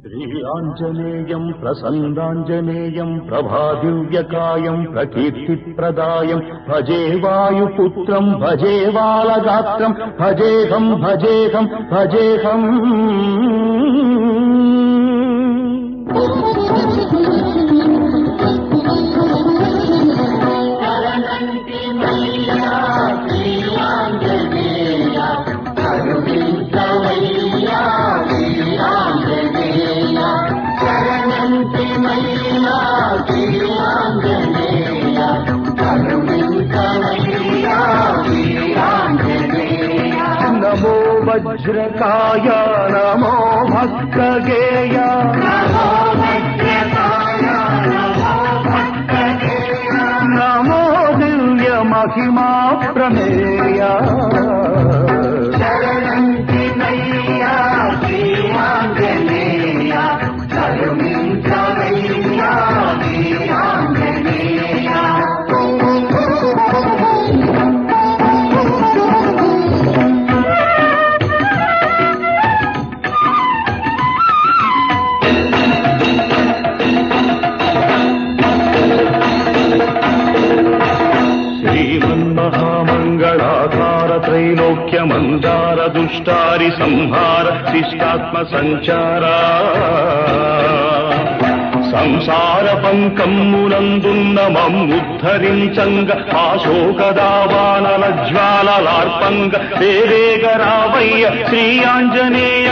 శ్రీరాంజనేయం ప్రసన్నాంజనేయం ప్రభాదివ్యకాయం ప్రకీర్తిప్రదాయం భజే వాయుపుత్రం భజే బాలగాత్రం భజేహం భజేహం భజేహం. నమో వజ్రకాయ నమో భక్తగేయ నమో దివ్య మహిమా ప్రమేయ. శ్రీమన్మహామంగళాధార త్రైలోక్యమందార దుష్టారి సంహార శిష్టాత్మ సంచార సంసార పంకమ్మునందున్న మమ్ముద్ధరించంగ ఆశోకదావానల జ్వాలలార్పంగ దేవేగరావయ్య శ్రీ ఆంజనేయ.